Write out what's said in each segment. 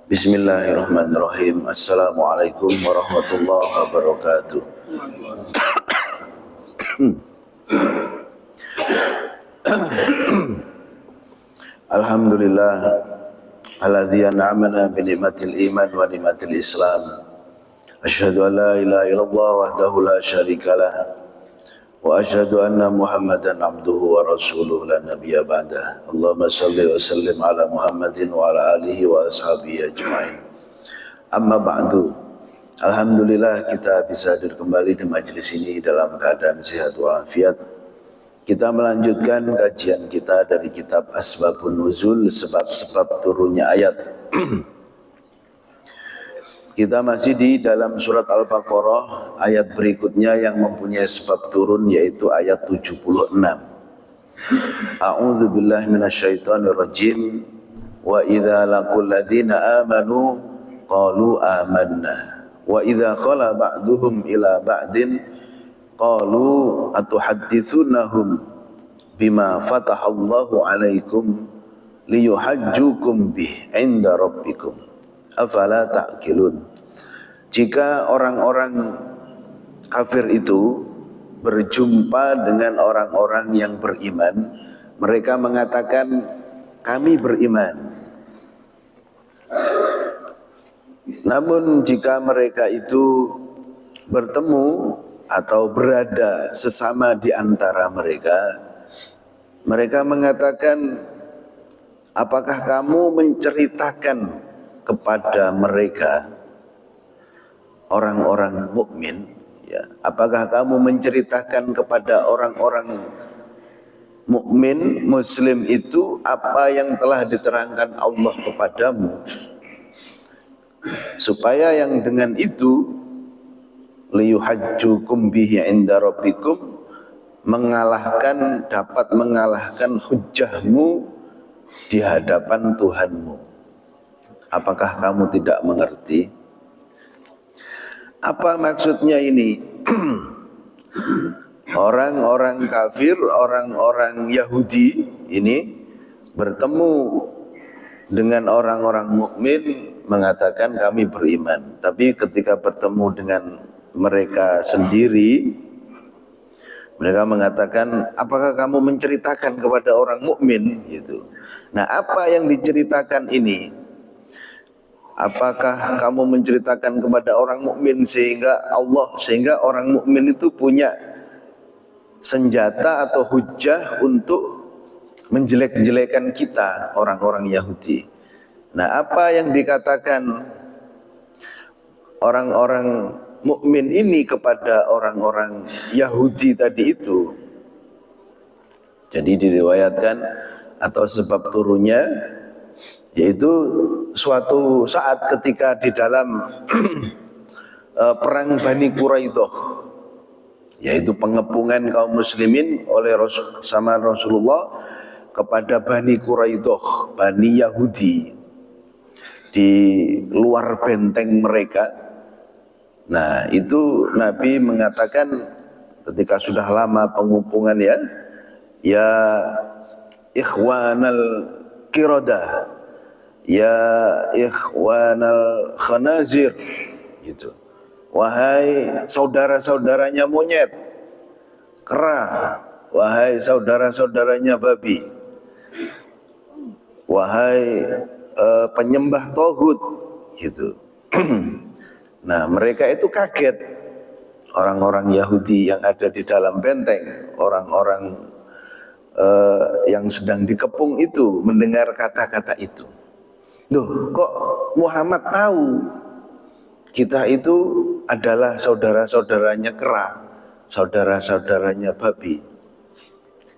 Bismillahirrahmanirrahim. Assalamualaikum warahmatullahi wabarakatuh. Alhamdulillah alladzi an'amana bi ni'matil iman wa ni'matil islam. Asyhadu an la ilaha illallah wahdahu la syarikalah wa asyhadu anna Muhammadan abduhu wa rasuluhu la nabiyya ba'dah. Allahumma shalli wa sallim ala Muhammadin wa ala alihi wa ashabihi ajmain. Amma ba'du. Alhamdulillah kita bisa hadir kembali di majelis ini dalam keadaan sehat walafiat. Kita melanjutkan kajian kita dari kitab Asbabun Nuzul, sebab-sebab turunnya ayat. Kita masih di dalam surat Al-Baqarah, ayat berikutnya yang mempunyai sebab turun yaitu ayat 76. A'udzu billahi minasyaitonir rajim. Wa idza laqul ladzina amanu qalu amanna wa idza khala ba'duhum ila ba'din qalu atuhadditsunahum bima fatahallahu alaikum liyuhajjukum bih 'inda rabbikum afala ta'qilun. Jika orang-orang kafir itu berjumpa dengan orang-orang yang beriman, mereka mengatakan kami beriman. Namun jika mereka itu bertemu atau berada sesama di antara mereka, mereka mengatakan, apakah kamu menceritakan kepada mereka orang-orang mukmin, ya, apakah kamu menceritakan kepada orang-orang mukmin muslim itu apa yang telah diterangkan Allah kepadamu, supaya yang dengan itu liyuhajjukum bihi 'inda rabbikum, dapat mengalahkan hujjahmu di hadapan Tuhanmu. Apakah kamu tidak mengerti? Apa maksudnya ini? Orang-orang kafir, orang-orang Yahudi ini bertemu dengan orang-orang mukmin mengatakan kami beriman. Tapi ketika bertemu dengan mereka sendiri, mereka mengatakan, apakah kamu menceritakan kepada orang mukmin? Gitu. Nah, apa yang diceritakan ini? Apakah kamu menceritakan kepada orang mukmin sehingga orang mukmin itu punya senjata atau hujjah untuk menjelek-jelekan kita, orang-orang Yahudi. Nah, apa yang dikatakan orang-orang mukmin ini kepada orang-orang Yahudi tadi itu? Jadi diriwayatkan atau sebab turunnya yaitu suatu saat ketika di dalam perang Bani Quraidah, yaitu pengepungan kaum muslimin oleh Rasulullah kepada Bani Quraidah, Bani Yahudi di luar benteng mereka. Nah, itu Nabi mengatakan ketika sudah lama pengepungan, ya ikhwanal qiradah, ya ikhwanal khanazir, gitu. Wahai saudara-saudaranya monyet, kera, wahai saudara-saudaranya babi, wahai penyembah tohut, gitu. Nah, mereka itu kaget, orang-orang Yahudi yang ada di dalam benteng, orang-orang yang sedang dikepung itu mendengar kata-kata itu. Loh, kok Muhammad tahu kita itu adalah saudara-saudaranya kera, saudara-saudaranya babi?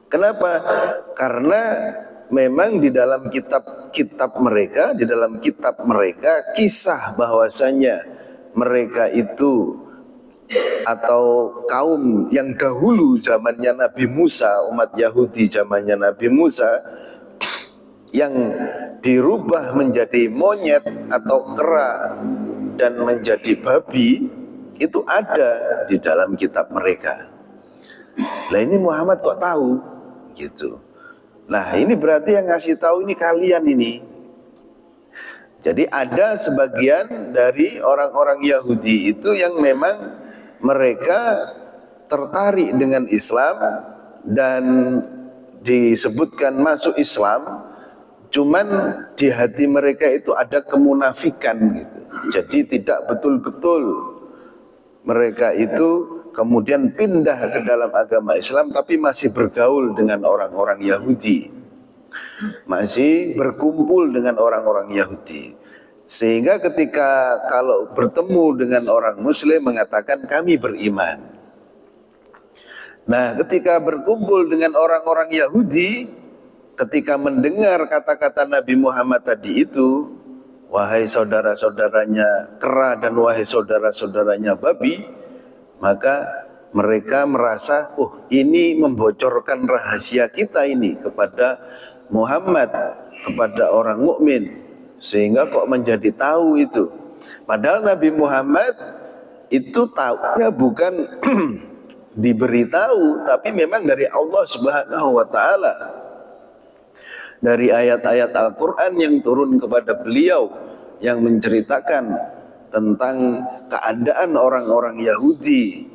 Kenapa? Karena memang di dalam kitab mereka, kisah bahwasanya mereka itu atau kaum yang dahulu zamannya Nabi Musa, umat Yahudi zamannya Nabi Musa, yang dirubah menjadi monyet atau kera dan menjadi babi, itu ada di dalam kitab mereka. Lah ini Muhammad kok tahu? Gitu. Nah, ini berarti yang ngasih tahu ini kalian ini. Jadi ada sebagian dari orang-orang Yahudi itu yang memang mereka tertarik dengan Islam dan disebutkan masuk Islam, cuman di hati mereka itu ada kemunafikan gitu. Jadi tidak betul-betul mereka itu kemudian pindah ke dalam agama Islam, tapi masih bergaul dengan orang-orang Yahudi, masih berkumpul dengan orang-orang Yahudi. Sehingga ketika kalau bertemu dengan orang Muslim mengatakan kami beriman. Nah, ketika berkumpul dengan orang-orang Yahudi, ketika mendengar kata-kata Nabi Muhammad tadi itu, wahai saudara-saudaranya kera dan wahai saudara-saudaranya babi, maka mereka merasa, oh ini membocorkan rahasia kita ini kepada Muhammad, kepada orang mukmin, sehingga kok menjadi tahu itu. Padahal Nabi Muhammad itu tahunya bukan diberitahu, tapi memang dari Allah Subhanahu wa Ta'ala, dari ayat-ayat Al-Quran yang turun kepada beliau yang menceritakan tentang keadaan orang-orang Yahudi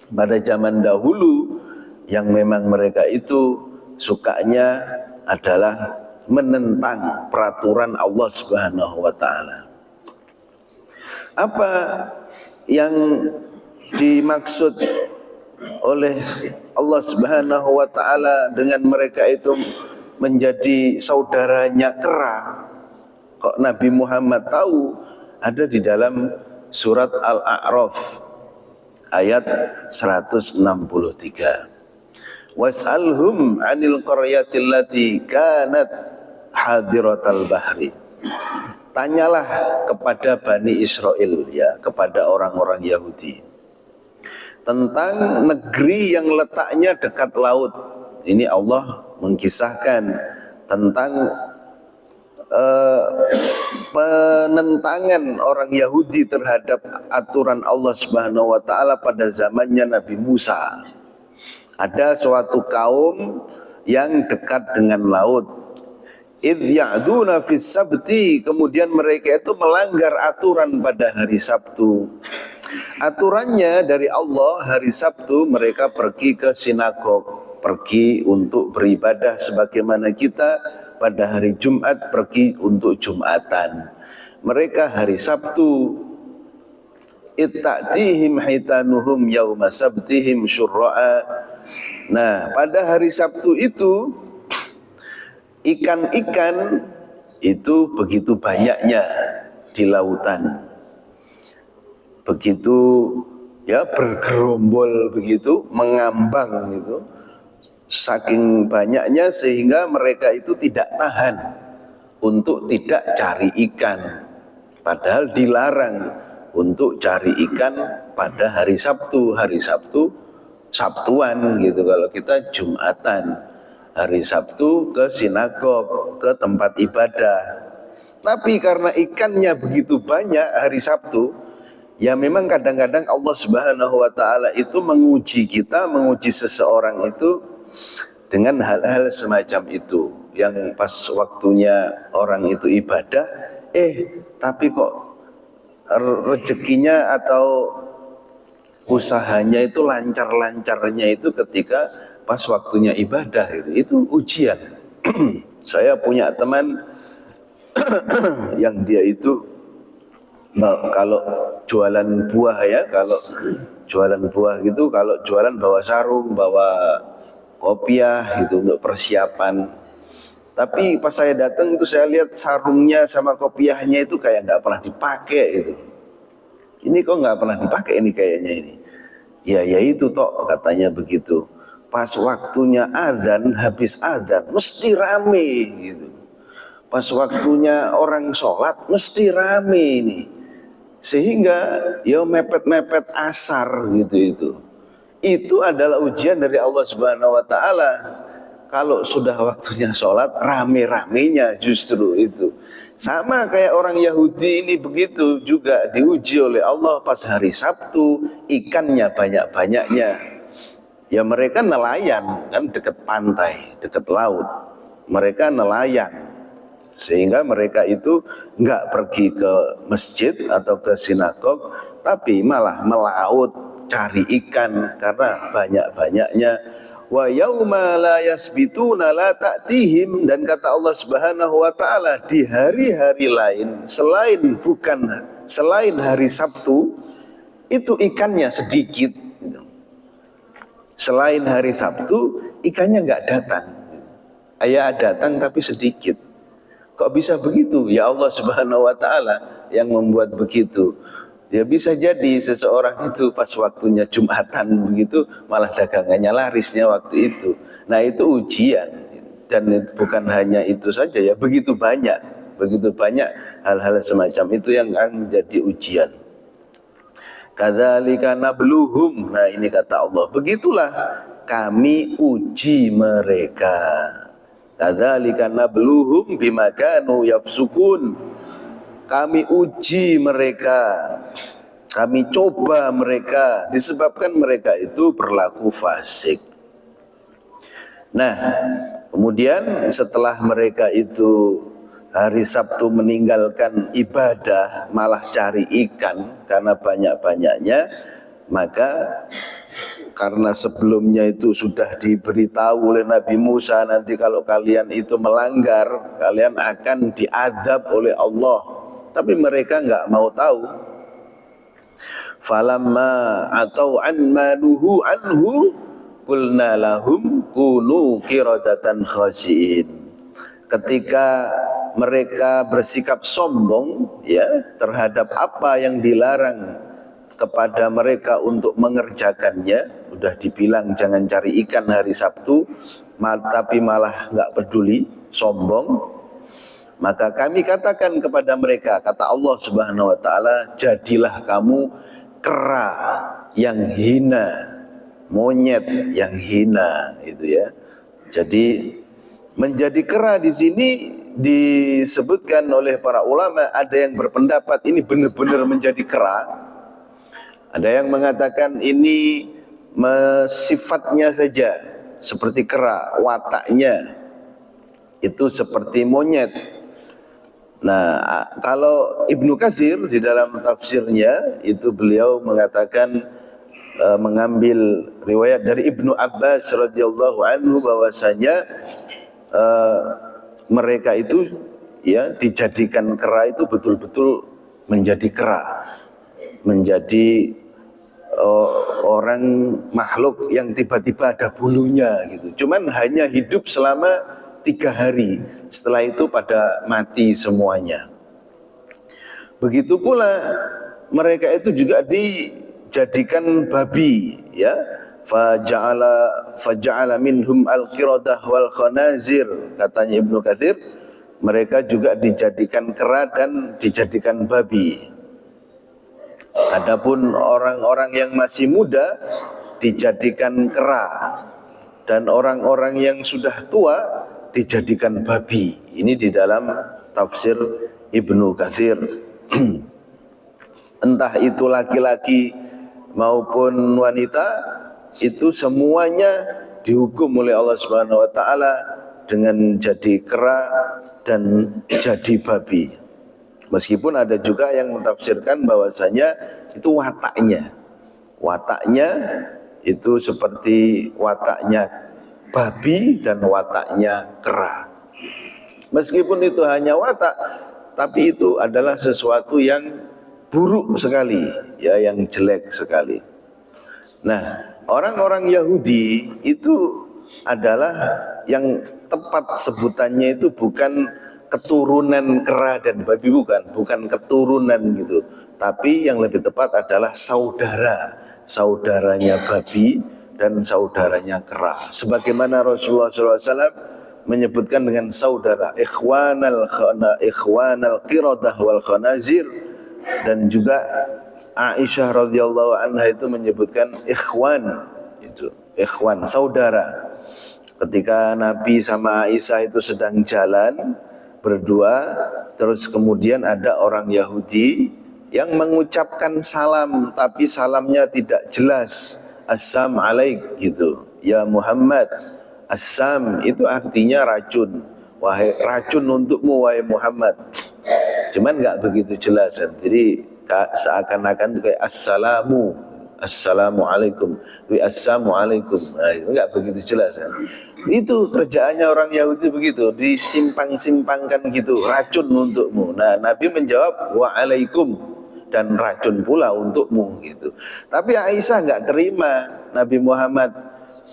pada zaman dahulu, yang memang mereka itu sukanya adalah menentang peraturan Allah Subhanahu wa Ta'ala. Apa yang dimaksud oleh Allah Subhanahu wa Ta'ala dengan mereka itu menjadi saudaranya kera? Kok Nabi Muhammad tahu? Ada di dalam surat Al-A'raf ayat 163. Was'alhum 'anil qaryatil lati kanat hadiratal bahri. Tanyalah kepada Bani Israel, ya, kepada orang-orang Yahudi, tentang negeri yang letaknya dekat laut. Ini Allah mengkisahkan tentang penentangan orang Yahudi terhadap aturan Allah Subhanahu wa Ta'ala pada zamannya Nabi Musa. Ada suatu kaum yang dekat dengan laut. Idh ya'duna fis sabti, kemudian mereka itu melanggar aturan pada hari Sabtu. Aturannya dari Allah, hari Sabtu mereka pergi ke sinagog, pergi untuk beribadah sebagaimana kita pada hari Jumat pergi untuk Jumatan. Mereka hari Sabtu itta'tihim hitanuhum yawma sabtihim syurra'a. Nah, pada hari Sabtu itu ikan-ikan itu begitu banyaknya di lautan, begitu ya bergerombol, begitu mengambang itu, saking banyaknya sehingga mereka itu tidak tahan untuk tidak cari ikan, padahal dilarang untuk cari ikan pada hari Sabtu. Hari Sabtu Sabtuan gitu, kalau kita Jumatan. Hari Sabtu ke sinagog, ke tempat ibadah. Tapi karena ikannya begitu banyak hari Sabtu, ya memang kadang-kadang Allah Subhanahu wa Ta'ala itu menguji kita, menguji seseorang itu dengan hal-hal semacam itu. Yang pas waktunya orang itu ibadah, tapi kok rezekinya atau usahanya itu lancar-lancarnya itu ketika pas waktunya ibadah. Itu ujian. Saya punya teman yang dia itu kalau jualan buah, ya, kalau jualan buah gitu, kalau jualan bawa sarung, bawa kopiah itu untuk persiapan. Tapi pas saya datang itu saya lihat sarungnya sama kopiahnya itu kayak nggak pernah dipakai itu. Ini kok nggak pernah dipakai ini kayaknya ini. Ya itu tok katanya begitu. Pas waktunya azan, habis azan mesti rame gitu. Pas waktunya orang sholat mesti rame ini. Sehingga ya mepet-mepet asar gitu itu. Itu adalah ujian dari Allah Subhanahu wa Ta'ala. Kalau sudah waktunya sholat, rame-ramenya justru itu. Sama kayak orang Yahudi ini begitu juga diuji oleh Allah pas hari Sabtu, ikannya banyak-banyaknya. Ya mereka nelayan kan, dekat pantai, dekat laut. Mereka nelayan. Sehingga mereka itu enggak pergi ke masjid atau ke sinagog, tapi malah melaut cari ikan karena banyak-banyaknya. Wa yauma la yasbituna la ta'tihim, dan kata Allah Subhanahu wa taala, di hari-hari lain selain hari Sabtu itu ikannya sedikit. Selain hari Sabtu ikannya enggak datang. Ya datang tapi sedikit. Kok bisa begitu? Ya Allah Subhanahu wa taala yang membuat begitu. Ya bisa jadi seseorang itu pas waktunya Jumatan begitu malah dagangannya larisnya waktu itu. Nah itu ujian, dan itu bukan hanya itu saja ya, begitu banyak hal-hal semacam itu yang akan menjadi ujian. Kadzalika nabluhum. Nah ini kata Allah, begitulah kami uji mereka. Kadzalika nabluhum bima kanu yafsukun. Kami uji mereka, kami coba mereka disebabkan mereka itu berlaku fasik. Nah, kemudian setelah mereka itu hari Sabtu meninggalkan ibadah, malah cari ikan karena banyak-banyaknya, maka karena sebelumnya itu sudah diberitahu oleh Nabi Musa, nanti kalau kalian itu melanggar, kalian akan diadab oleh Allah. Tapi mereka enggak mau tahu. Falamma atau an manuhu anhu qulna lahum kunu qiradatan khasiin. Ketika mereka bersikap sombong ya terhadap apa yang dilarang kepada mereka untuk mengerjakannya, udah dibilang jangan cari ikan hari Sabtu, tapi malah enggak peduli, sombong. Maka kami katakan kepada mereka, kata Allah Subhanahu wa taala, jadilah kamu kera yang hina, monyet yang hina, itu ya. Jadi menjadi kera di sini disebutkan oleh para ulama, ada yang berpendapat ini benar-benar menjadi kera. Ada yang mengatakan ini sifatnya saja seperti kera, wataknya itu seperti monyet. Nah, kalau Ibnu Katsir di dalam tafsirnya itu beliau mengatakan mengambil riwayat dari Ibnu Abbas radhiyallahu anhu bahwasanya mereka itu ya dijadikan kera itu betul-betul menjadi kera, menjadi orang makhluk yang tiba-tiba ada bulunya gitu. Cuman hanya hidup selama 3 hari, setelah itu pada mati semuanya. Begitu pula mereka itu juga dijadikan babi ya. Faja'ala minhum al-qiradah wal khanazir, katanya Ibnu Katsir, mereka juga dijadikan kera dan dijadikan babi. Adapun orang-orang yang masih muda dijadikan kera, dan orang-orang yang sudah tua dijadikan babi. Ini di dalam tafsir Ibnu Katsir. Entah itu laki-laki maupun wanita, itu semuanya dihukum oleh Allah Subhanahu wa taala dengan jadi kera dan jadi babi. Meskipun ada juga yang mentafsirkan bahwasanya itu wataknya itu seperti wataknya babi dan wataknya kera. Meskipun itu hanya watak, tapi itu adalah sesuatu yang buruk sekali, ya, yang jelek sekali. Nah, orang-orang Yahudi itu adalah yang tepat sebutannya itu bukan keturunan kera dan babi, bukan keturunan gitu, tapi yang lebih tepat adalah saudaranya babi dan saudaranya kera. Sebagaimana Rasulullah SAW menyebutkan dengan saudara, ikhwanal qiradah wal khanazir, dan juga Aisyah radhiyallahu anha itu menyebutkan ikhwan, itu ikhwan, saudara. Ketika Nabi sama Aisyah itu sedang jalan berdua, terus kemudian ada orang Yahudi yang mengucapkan salam, tapi salamnya tidak jelas. Assam alaik gitu, ya Muhammad. Assam itu artinya racun. wahai racun untukmu wahai Muhammad. Cuman nggak begitu jelas. Jadi seakan-akan kayak assalamualaikum, assalamualaikum. Nah, itu nggak begitu jelas. Itu kerjaannya orang Yahudi begitu, disimpang-simpangkan gitu, racun untukmu. Nah, Nabi menjawab waalaikum, dan racun pula untukmu gitu. Tapi Aisyah nggak terima Nabi Muhammad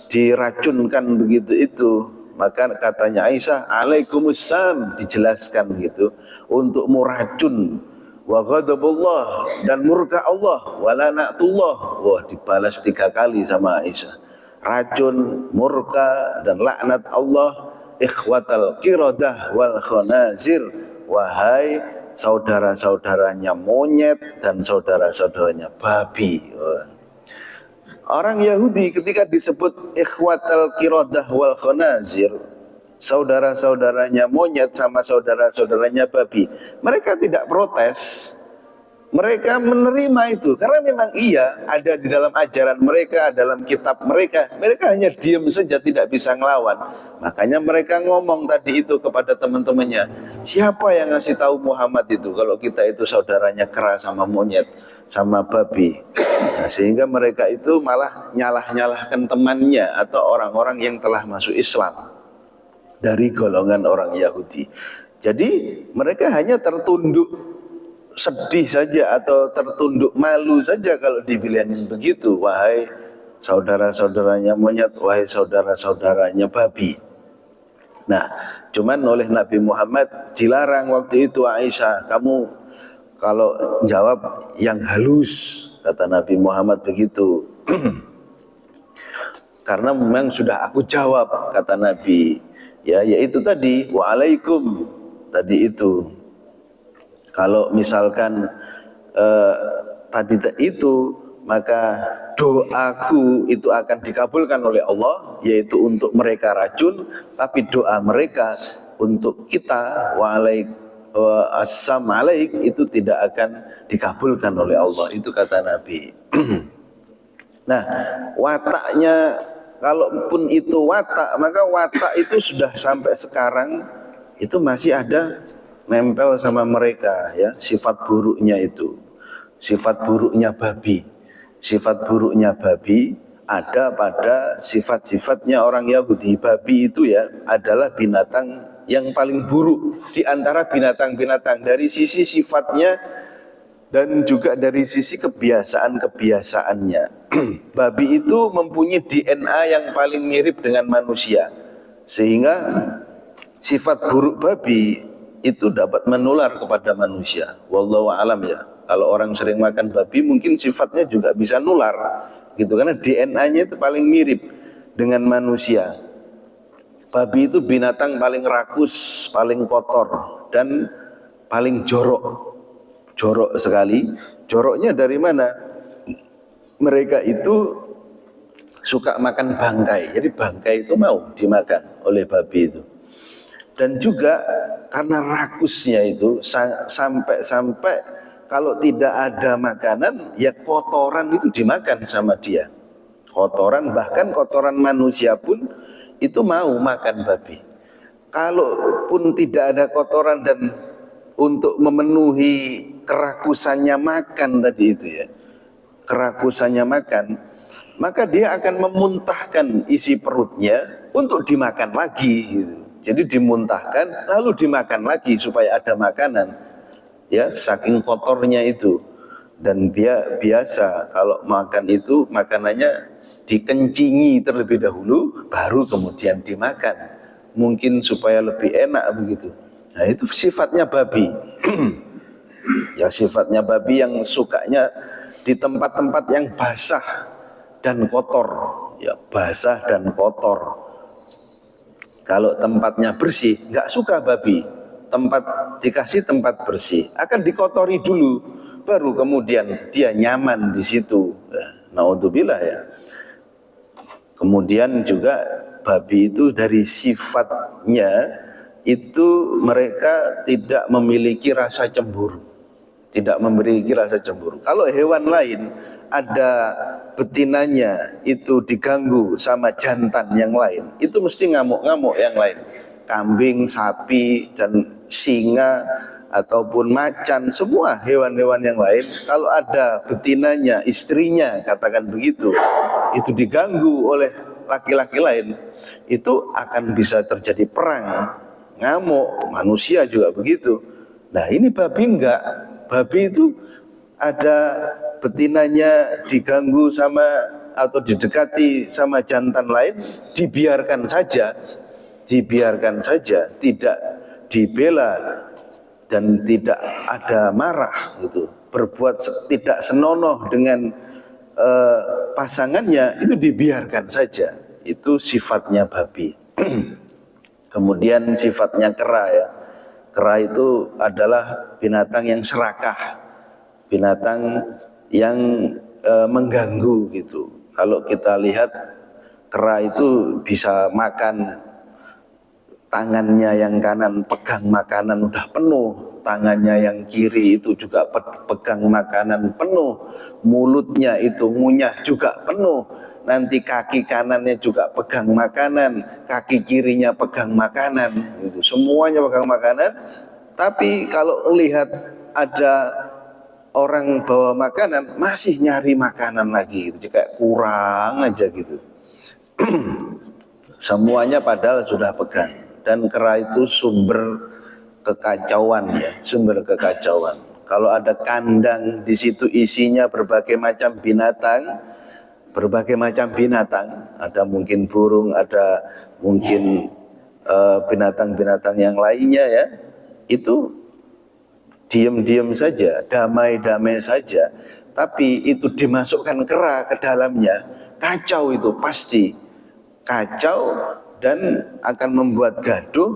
diracunkan begitu itu. Maka katanya Aisyah, alaikumussalam, dijelaskan gitu, untukmu racun, wa ghadabullah, dan murka Allah, wa lanatullah. Wah, dibalas 3 kali sama Aisyah. Racun, murka, dan laknat Allah. Ikhwatal qiradah wal khanazir, wahai saudara-saudaranya monyet dan saudara-saudaranya babi. Orang Yahudi ketika disebut ikhwatal qiradah wal khanazir, saudara-saudaranya monyet sama saudara-saudaranya babi, mereka tidak protes. Mereka menerima itu karena memang iya ada di dalam ajaran mereka, dalam kitab mereka. Mereka hanya diam saja, tidak bisa ngelawan. Makanya mereka ngomong tadi itu kepada teman-temannya, siapa yang ngasih tahu Muhammad itu kalau kita itu saudaranya kera sama monyet sama babi. Nah, sehingga mereka itu malah nyalah-nyalahkan temannya atau orang-orang yang telah masuk Islam dari golongan orang Yahudi. Jadi mereka hanya tertunduk sedih saja atau tertunduk malu saja kalau dibilangin begitu, wahai saudara-saudaranya monyet, wahai saudara-saudaranya babi. Nah, cuman oleh Nabi Muhammad dilarang waktu itu. Aisyah, kamu kalau jawab yang halus, kata Nabi Muhammad begitu. Karena memang sudah aku jawab, kata Nabi, ya, yaitu tadi waalaikum tadi itu. Kalau misalkan tadi itu, maka doaku itu akan dikabulkan oleh Allah, yaitu untuk mereka racun, tapi doa mereka untuk kita assalamu alaik itu tidak akan dikabulkan oleh Allah. Itu kata Nabi. Nah, wataknya, kalaupun itu watak, maka watak itu sudah sampai sekarang itu masih ada nempel sama mereka, ya, sifat buruknya itu, sifat buruknya babi. Sifat buruknya babi ada pada sifat-sifatnya orang Yahudi. Babi itu ya adalah binatang yang paling buruk di antara binatang-binatang dari sisi sifatnya dan juga dari sisi kebiasaan-kebiasaannya. Babi itu mempunyai DNA yang paling mirip dengan manusia, sehingga sifat buruk babi itu dapat menular kepada manusia. Wallahu alam ya. Kalau orang sering makan babi mungkin sifatnya juga bisa nular gitu, karena DNA-nya itu paling mirip dengan manusia. Babi itu binatang paling rakus, paling kotor, dan paling jorok. Jorok sekali. Joroknya dari mana? Mereka itu suka makan bangkai. Jadi bangkai itu mau dimakan oleh babi itu. Dan juga karena rakusnya itu sampai kalau tidak ada makanan, ya kotoran itu dimakan sama dia. Kotoran, bahkan kotoran manusia pun itu mau makan babi. Kalaupun tidak ada kotoran dan untuk memenuhi kerakusannya makan tadi itu ya, kerakusannya makan, maka dia akan memuntahkan isi perutnya untuk dimakan lagi gitu. Jadi dimuntahkan lalu dimakan lagi supaya ada makanan, ya, saking kotornya itu. Dan biasa kalau makan itu makanannya dikencingi terlebih dahulu baru kemudian dimakan, mungkin supaya lebih enak begitu. Nah, itu sifatnya babi. Ya, sifatnya babi yang sukanya di tempat-tempat yang basah dan kotor, ya, basah dan kotor. Kalau tempatnya bersih, nggak suka babi. Dikasih tempat bersih, akan dikotori dulu, baru kemudian dia nyaman di situ. Naudzubillah ya. Kemudian juga babi itu dari sifatnya itu mereka tidak memiliki rasa cemburu. Tidak memiliki rasa cemburu. Kalau hewan lain ada betinanya itu diganggu sama jantan yang lain, itu mesti ngamuk-ngamuk yang lain. kambing, sapi, dan singa ataupun macan, semua hewan-hewan yang lain, kalau ada betinanya, istrinya, katakan begitu, itu diganggu oleh laki-laki lain, itu akan bisa terjadi perang, ngamuk. Manusia juga begitu. Nah, ini babi enggak. Babi itu ada betinanya diganggu sama atau didekati sama jantan lain, dibiarkan saja, tidak dibela dan tidak ada marah, gitu. Berbuat tidak senonoh dengan pasangannya, itu dibiarkan saja. Itu sifatnya babi. Kemudian sifatnya kera, ya. Kera itu adalah binatang yang serakah, binatang yang mengganggu, gitu. Kalau kita lihat, kera itu bisa makan, tangannya yang kanan pegang makanan udah penuh, tangannya yang kiri itu juga pegang makanan penuh, mulutnya itu ngunyah juga penuh, nanti kaki kanannya juga pegang makanan, kaki kirinya pegang makanan, itu semuanya pegang makanan. Tapi kalau lihat ada orang bawa makanan, masih nyari makanan lagi, itu kayak kurang aja gitu. Semuanya padahal sudah pegang. Dan kera itu sumber kekacauan, ya, sumber kekacauan. Kalau ada kandang di situ isinya berbagai macam binatang, ada mungkin burung, ada mungkin binatang-binatang yang lainnya, ya, itu diam-diam saja, damai-damai saja. Tapi itu dimasukkan kera ke dalamnya, kacau, itu pasti kacau dan akan membuat gaduh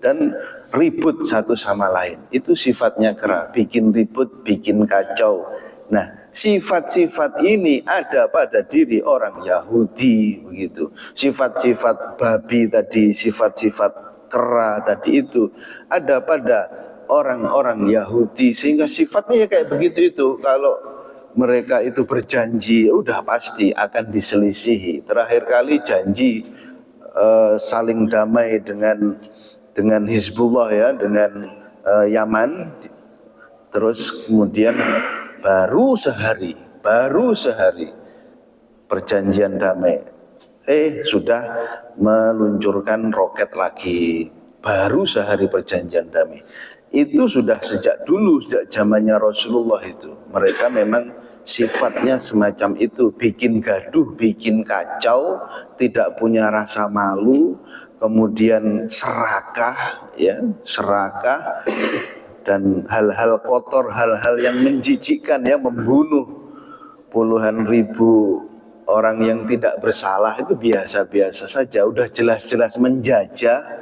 dan ribut satu sama lain. Itu sifatnya kera, bikin ribut, bikin kacau. Nah, sifat-sifat ini ada pada diri orang Yahudi, begitu. Sifat-sifat babi tadi, sifat-sifat kera tadi itu ada pada orang-orang Yahudi, sehingga sifatnya ya kayak begitu itu. Kalau mereka itu berjanji, udah pasti akan diselisihi. Terakhir kali janji saling damai dengan Hizbullah, ya, dengan Yaman. Terus kemudian baru sehari perjanjian damai, sudah meluncurkan roket lagi. Baru sehari perjanjian damai. Itu sudah sejak dulu, sejak zamannya Rasulullah itu. Mereka memang sifatnya semacam itu, bikin gaduh, bikin kacau, tidak punya rasa malu, kemudian serakah, ya, serakah, dan hal-hal kotor, hal-hal yang menjijikkan, ya, membunuh puluhan ribu orang yang tidak bersalah, itu biasa-biasa saja. Udah jelas-jelas menjajah,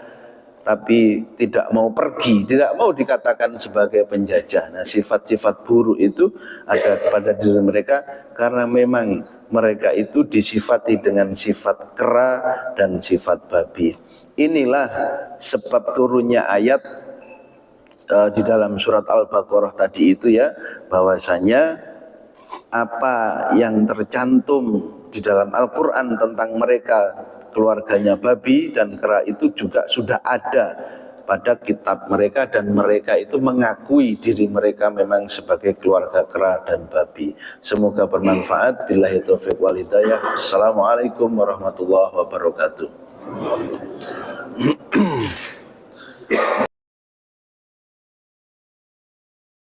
tapi tidak mau pergi, tidak mau dikatakan sebagai penjajah. Nah, sifat-sifat buruk itu ada pada diri mereka karena memang mereka itu disifati dengan sifat kera dan sifat babi. Inilah sebab turunnya ayat di dalam surat Al-Baqarah tadi itu, ya, bahwasanya apa yang tercantum di dalam Al-Quran tentang mereka, keluarganya babi dan kera, itu juga sudah ada pada kitab mereka, dan mereka itu mengakui diri mereka memang sebagai keluarga kera dan babi. Semoga bermanfaat. Billahi taufiq wal hidayah. Assalamualaikum warahmatullahi wabarakatuh.